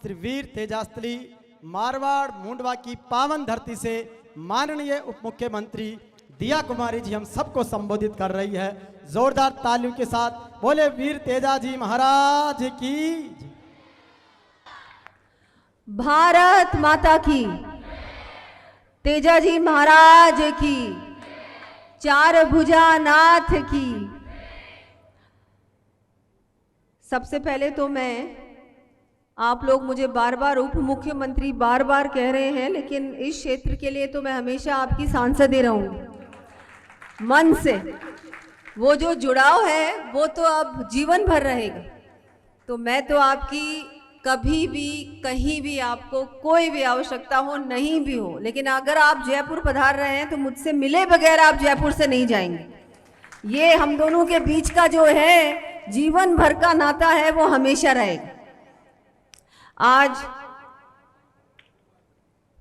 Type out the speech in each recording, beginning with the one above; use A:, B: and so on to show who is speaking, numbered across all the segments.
A: श्री वीर तेजास्थली मारवाड़ मुंडवा की पावन धरती से माननीय उप मुख्यमंत्री दिया कुमारी जी हम सबको संबोधित कर रही है। जोरदार तालियों के साथ बोले वीर तेजा जी महाराज की।
B: भारत माता की, तेजा जी महाराज की, चार भुजा नाथ की। सबसे पहले तो मैं, आप लोग मुझे बार बार उप मुख्यमंत्री बार बार कह रहे हैं, लेकिन इस क्षेत्र के लिए तो मैं हमेशा आपकी सांसद ही रहूंगी मन से। वो जो जुड़ाव है वो तो अब जीवन भर रहेगा। तो मैं तो आपकी कभी भी कहीं भी आपको कोई भी आवश्यकता हो नहीं भी हो, लेकिन अगर आप जयपुर पधार रहे हैं तो मुझसे मिले बगैर आप जयपुर से नहीं जाएंगे। ये हम दोनों के बीच का जो है जीवन भर का नाता है वो हमेशा रहेगा। आज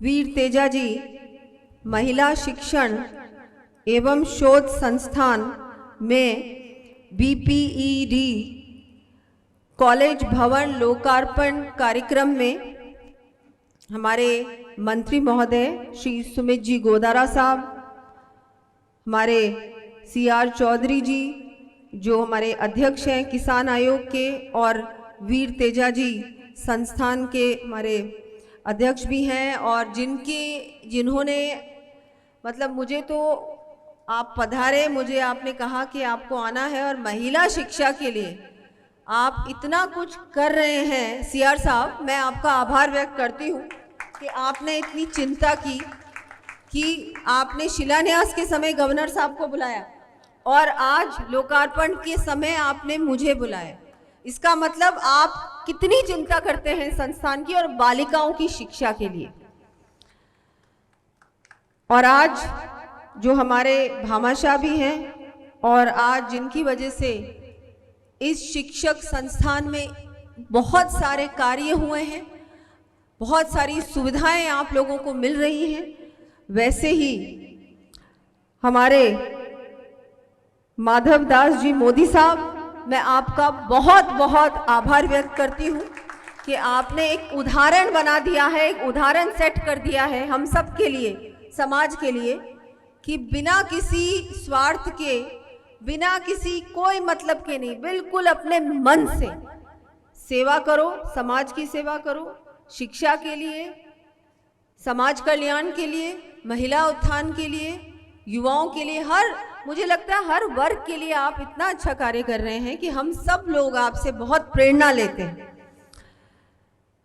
B: वीर तेजा जी महिला शिक्षण एवं शोध संस्थान में बीपीईडी कॉलेज भवन लोकार्पण कार्यक्रम में हमारे मंत्री महोदय श्री सुमित जी गोदारा साहब, हमारे सीआर चौधरी जी जो हमारे अध्यक्ष हैं किसान आयोग के, और वीर तेजा जी संस्थान के हमारे अध्यक्ष भी हैं, और जिन्होंने मतलब मुझे तो आप पधारे, मुझे आपने कहा कि आपको आना है और महिला शिक्षा के लिए आप इतना कुछ कर रहे हैं। सीआर साहब, मैं आपका आभार व्यक्त करती हूँ कि आपने इतनी चिंता की कि आपने शिलान्यास के समय गवर्नर साहब को बुलाया और आज लोकार्पण के समय आपने मुझे बुलाया। इसका मतलब आप कितनी चिंता करते हैं संस्थान की और बालिकाओं की शिक्षा के लिए। और आज जो हमारे भामाशाह भी हैं और आज जिनकी वजह से इस शिक्षक संस्थान में बहुत सारे कार्य हुए हैं, बहुत सारी सुविधाएं आप लोगों को मिल रही हैं, वैसे ही हमारे माधव दास जी मोदी साहब, मैं आपका बहुत बहुत आभार व्यक्त करती हूँ कि आपने एक उदाहरण बना दिया है, एक उदाहरण सेट कर दिया है हम सब के लिए, समाज के लिए, कि बिना किसी स्वार्थ के, बिना किसी कोई मतलब के नहीं, बिल्कुल अपने मन से सेवा करो, समाज की सेवा करो, शिक्षा के लिए, समाज कल्याण के लिए, महिला उत्थान के लिए, युवाओं के लिए, मुझे लगता है हर वर्ग के लिए आप इतना अच्छा कार्य कर रहे हैं कि हम सब लोग आपसे बहुत प्रेरणा लेते हैं।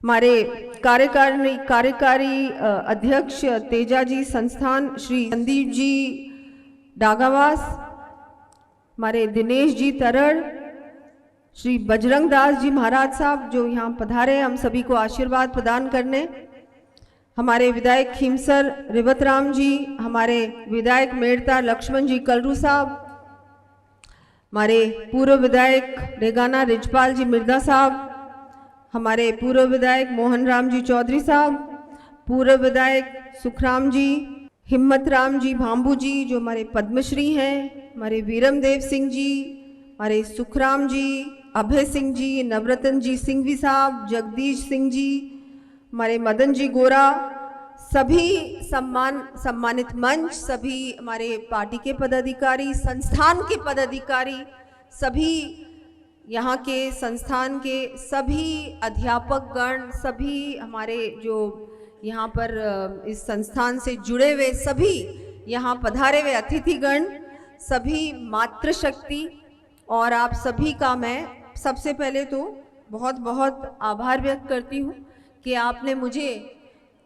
B: हमारे कार्यकारी अध्यक्ष तेजा जी संस्थान श्री संदीप जी डागावास, हमारे दिनेश जी तरड़, श्री बजरंग दास जी महाराज साहब जो यहाँ पधारे हम सभी को आशीर्वाद प्रदान करने, हमारे विधायक खीमसर रिवत राम जी, हमारे विधायक मेड़ता लक्ष्मण जी कलरू साहब, हमारे पूर्व विधायक रेगाना रिजपाल जी मिर्दा साहब, हमारे पूर्व विधायक मोहन राम जी चौधरी साहब, पूर्व विधायक सुखराम जी, हिम्मत राम जी भाम्बू जी जो हमारे पद्मश्री हैं, हमारे वीरम देव सिंह जी, हमारे सुखराम जी, अभय सिंह जी, नवरत्न जी सिंघवी साहब, जगदीश सिंह जी, हमारे मदन जी गोरा, सभी सम्मानित मंच, सभी हमारे पार्टी के पदाधिकारी, संस्थान के पदाधिकारी, सभी यहाँ के संस्थान के सभी अध्यापक गण, सभी हमारे जो यहाँ पर इस संस्थान से जुड़े हुए सभी यहाँ पधारे हुए अतिथिगण, सभी मातृशक्ति, और आप सभी का मैं सबसे पहले तो बहुत बहुत आभार व्यक्त करती हूँ कि आपने मुझे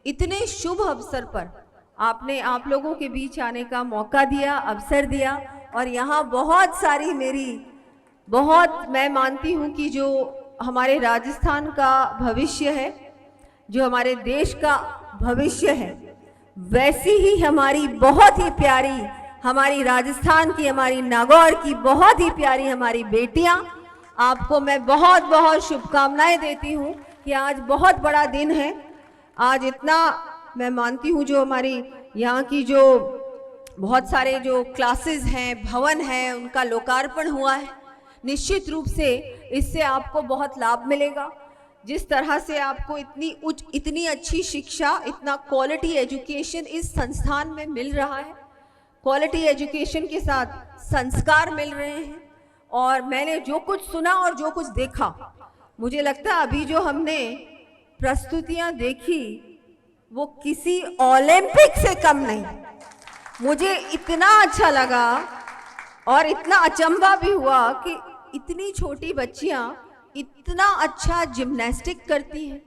B: इतने शुभ अवसर पर आप लोगों के बीच आने का मौका दिया, अवसर दिया। और यहाँ बहुत सारी मैं मानती हूँ कि जो हमारे राजस्थान का भविष्य है, जो हमारे देश का भविष्य है, वैसी ही हमारी बहुत ही प्यारी, हमारी राजस्थान की, हमारी नागौर की बहुत ही प्यारी हमारी बेटियां, आपको मैं बहुत बहुत शुभकामनाएं देती हूँ कि आज बहुत बड़ा दिन है। आज इतना मैं मानती हूँ जो हमारी यहाँ की जो बहुत सारे जो क्लासेस हैं, भवन हैं, उनका लोकार्पण हुआ है। निश्चित रूप से इससे आपको बहुत लाभ मिलेगा। जिस तरह से आपको इतनी अच्छी शिक्षा, इतना क्वालिटी एजुकेशन इस संस्थान में मिल रहा है, क्वालिटी एजुकेशन के साथ संस्कार मिल रहे हैं। और मैंने जो कुछ सुना और जो कुछ देखा, मुझे लगता है अभी जो हमने प्रस्तुतियां देखी वो किसी ओलंपिक से कम नहीं। मुझे इतना अच्छा लगा और इतना अचंभा भी हुआ कि इतनी छोटी बच्चियां इतना अच्छा जिम्नास्टिक करती हैं,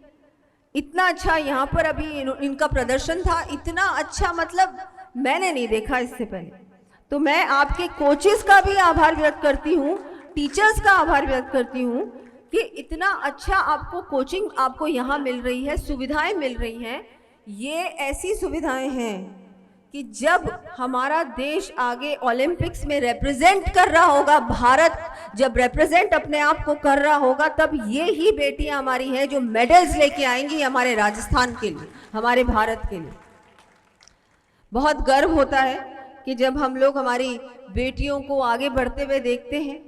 B: इतना अच्छा यहाँ पर अभी इनका प्रदर्शन था, इतना अच्छा मतलब मैंने नहीं देखा इससे पहले। तो मैं आपके कोचेस का भी आभार व्यक्त करती हूँ, टीचर्स का आभार व्यक्त करती हूँ कि इतना अच्छा आपको कोचिंग आपको यहाँ मिल रही है, सुविधाएं मिल रही हैं। ये ऐसी सुविधाएं हैं कि जब हमारा देश आगे ओलंपिक्स में रिप्रेजेंट कर रहा होगा, भारत जब रिप्रेजेंट अपने आप को कर रहा होगा, तब ये ही बेटियां हमारी हैं जो मेडल्स लेके आएंगी हमारे राजस्थान के लिए, हमारे भारत के लिए। बहुत गर्व होता है कि जब हम लोग हमारी बेटियों को आगे बढ़ते हुए देखते हैं,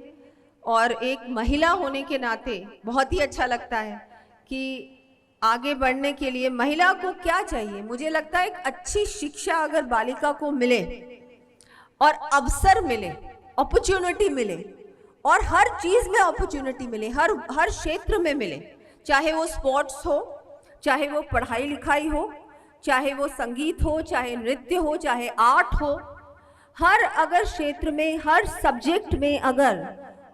B: और एक महिला होने के नाते बहुत ही अच्छा लगता है कि आगे बढ़ने के लिए महिला को क्या चाहिए। मुझे लगता है एक अच्छी शिक्षा अगर बालिका को मिले और अवसर मिले, अपॉर्चुनिटी मिले, और हर चीज में अपॉर्चुनिटी मिले, हर क्षेत्र में मिले, चाहे वो स्पोर्ट्स हो, चाहे वो पढ़ाई लिखाई हो, चाहे वो संगीत हो, चाहे नृत्य हो, चाहे आर्ट हो, हर अगर क्षेत्र में, हर सब्जेक्ट में अगर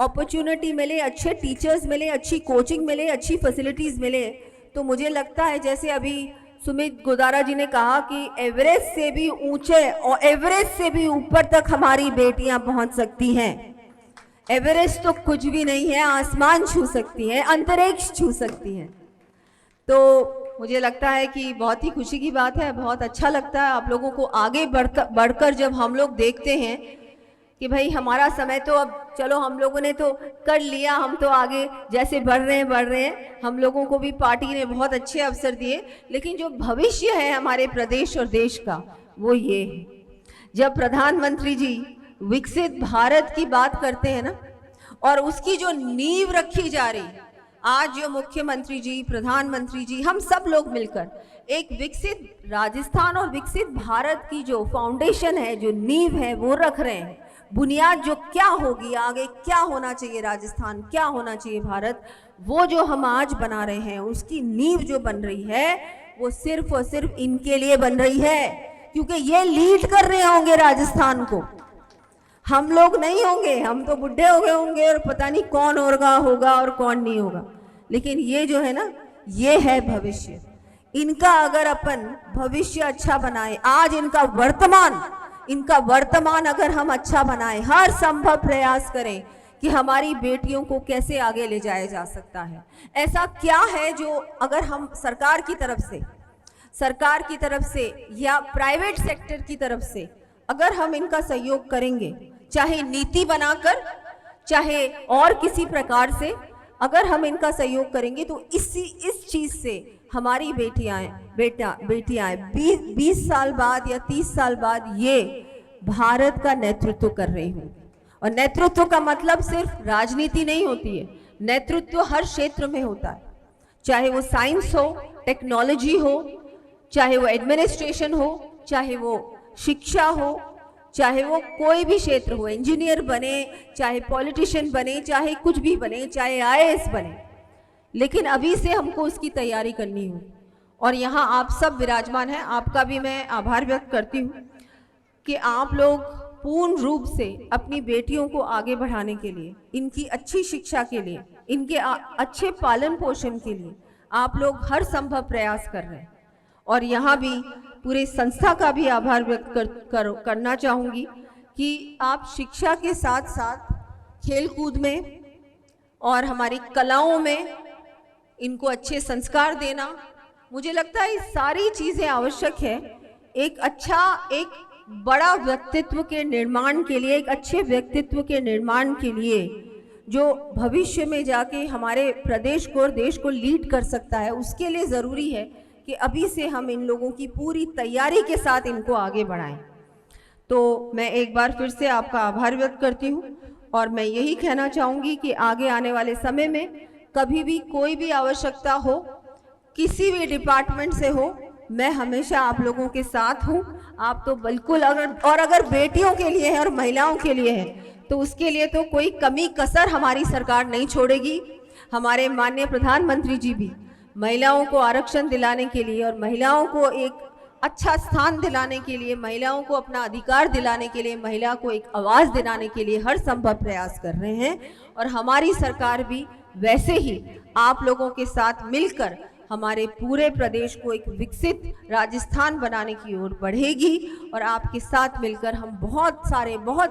B: अपॉर्चुनिटी मिले, अच्छे टीचर्स मिले, अच्छी कोचिंग मिले, अच्छी फैसिलिटीज मिले, तो मुझे लगता है जैसे अभी सुमित गोदारा जी ने कहा कि एवरेस्ट से भी ऊंचे और एवरेस्ट से भी ऊपर तक हमारी बेटियां पहुंच सकती हैं। एवरेस्ट तो कुछ भी नहीं है, आसमान छू सकती हैं, अंतरिक्ष छू सकती हैं। तो मुझे लगता है कि बहुत ही खुशी की बात है, बहुत अच्छा लगता है आप लोगों को आगे बढ़कर जब हम लोग देखते हैं कि भाई हमारा समय तो अब चलो हम लोगों ने तो कर लिया, हम तो आगे जैसे बढ़ रहे हैं, हम लोगों को भी पार्टी ने बहुत अच्छे अवसर दिए, लेकिन जो भविष्य है हमारे प्रदेश और देश का वो ये है। जब प्रधानमंत्री जी विकसित भारत की बात करते हैं ना, और उसकी जो नींव रखी जा रही, आज जो मुख्यमंत्री जी, प्रधानमंत्री जी, हम सब लोग मिलकर एक विकसित राजस्थान और विकसित भारत की जो फाउंडेशन है, जो नींव है, वो रख रहे हैं। बुनियाद जो क्या होगी, आगे क्या होना चाहिए राजस्थान, क्या होना चाहिए भारत, वो जो हम आज बना रहे हैं, उसकी नींव जो बन रही है वो सिर्फ और सिर्फ इनके लिए बन रही है, क्योंकि ये लीड कर रहे होंगे राजस्थान को। हम लोग नहीं होंगे, हम तो बुढ़े हो गए होंगे और पता नहीं कौन होगा और कौन नहीं होगा, लेकिन ये जो है ना, ये है भविष्य। इनका अगर अपन भविष्य अच्छा बनाए, आज इनका वर्तमान अगर हम अच्छा बनाए, हर संभव प्रयास करें कि हमारी बेटियों को कैसे आगे ले जाया जा सकता है। ऐसा क्या है जो अगर हम सरकार की तरफ से या प्राइवेट सेक्टर की तरफ से अगर हम इनका सहयोग करेंगे, चाहे नीति बनाकर, चाहे और किसी प्रकार से अगर हम इनका सहयोग करेंगे, तो इस चीज से हमारी बेटियां 20 साल बाद या 30 साल बाद ये भारत का नेतृत्व कर रही हूँ। और नेतृत्व का मतलब सिर्फ राजनीति नहीं होती है, नेतृत्व हर क्षेत्र में होता है, चाहे वो साइंस हो, टेक्नोलॉजी हो, चाहे वो एडमिनिस्ट्रेशन हो, चाहे वो शिक्षा हो, चाहे वो कोई भी क्षेत्र हो, इंजीनियर बने, चाहे पॉलिटिशियन बने, चाहे कुछ भी बने, चाहे IAS बने, लेकिन अभी से हमको उसकी तैयारी करनी हो। और यहाँ आप सब विराजमान हैं, आपका भी मैं आभार व्यक्त करती हूँ कि आप लोग पूर्ण रूप से अपनी बेटियों को आगे बढ़ाने के लिए, इनकी अच्छी शिक्षा के लिए, इनके अच्छे पालन पोषण के लिए आप लोग हर संभव प्रयास कर रहे हैं। और यहाँ भी पूरे संस्था का भी आभार व्यक्त करना चाहूँगी कि आप शिक्षा के साथ साथ खेलकूद में और हमारी कलाओं में इनको अच्छे संस्कार देना, मुझे लगता है ये सारी चीज़ें आवश्यक है एक बड़ा व्यक्तित्व के निर्माण के लिए, एक अच्छे व्यक्तित्व के निर्माण के लिए, जो भविष्य में जाके हमारे प्रदेश को और देश को लीड कर सकता है। उसके लिए ज़रूरी है कि अभी से हम इन लोगों की पूरी तैयारी के साथ इनको आगे बढ़ाएं। तो मैं एक बार फिर से आपका आभार व्यक्त करती हूँ और मैं यही कहना चाहूँगी कि आगे आने वाले समय में कभी भी कोई भी आवश्यकता हो, किसी भी डिपार्टमेंट से हो, मैं हमेशा आप लोगों के साथ हूँ। आप तो बिल्कुल, अगर बेटियों के लिए है और महिलाओं के लिए है तो उसके लिए तो कोई कमी कसर हमारी सरकार नहीं छोड़ेगी। हमारे माननीय प्रधानमंत्री जी भी महिलाओं को आरक्षण दिलाने के लिए और महिलाओं को एक अच्छा स्थान दिलाने के लिए, महिलाओं को अपना अधिकार दिलाने के लिए, महिला को एक आवाज़ दिलाने के लिए हर संभव प्रयास कर रहे हैं। और हमारी सरकार भी वैसे ही आप लोगों के साथ मिलकर हमारे पूरे प्रदेश को एक विकसित राजस्थान बनाने की ओर बढ़ेगी और आपके साथ मिलकर हम बहुत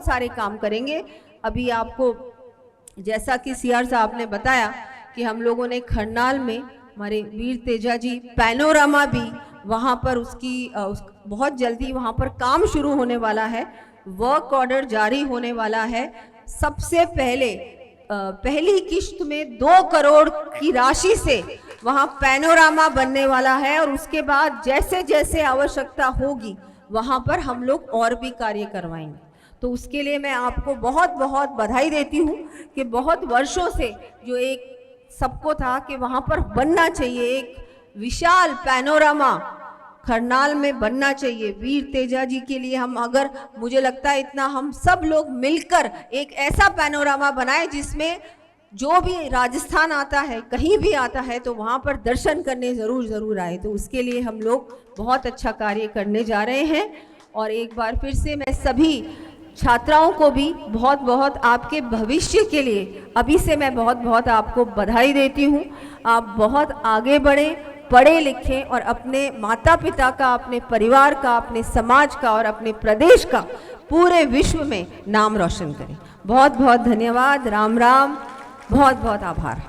B: सारे काम करेंगे। अभी आपको जैसा कि सीआर साहब ने बताया कि हम लोगों ने खरनाल में हमारे वीर तेजा जी पैनोरामा भी वहाँ पर बहुत जल्दी वहाँ पर काम शुरू होने वाला है, वर्क ऑर्डर जारी होने वाला है। सबसे पहली किश्त में 2 करोड़ की राशि से वहाँ पैनोरामा बनने वाला है और उसके बाद जैसे जैसे आवश्यकता होगी वहाँ पर हम लोग और भी कार्य करवाएंगे। तो उसके लिए मैं आपको बहुत बहुत बधाई देती हूँ कि बहुत वर्षों से जो एक सबको था कि वहाँ पर बनना चाहिए, एक विशाल पैनोरामा खरनाल में बनना चाहिए वीर तेजा जी के लिए। मुझे लगता है इतना हम सब लोग मिलकर एक ऐसा पैनोरामा बनाए जिसमें जो भी राजस्थान आता है, कहीं भी आता है तो वहाँ पर दर्शन करने ज़रूर आए। तो उसके लिए हम लोग बहुत अच्छा कार्य करने जा रहे हैं। और एक बार फिर से मैं सभी छात्राओं को भी बहुत आपके भविष्य के लिए अभी से मैं बहुत आपको बधाई देती हूँ। आप बहुत आगे बढ़ें, पढ़े लिखें और अपने माता पिता का, अपने परिवार का, अपने समाज का और अपने प्रदेश का पूरे विश्व में नाम रोशन करें। बहुत धन्यवाद। राम राम। बहुत आभार।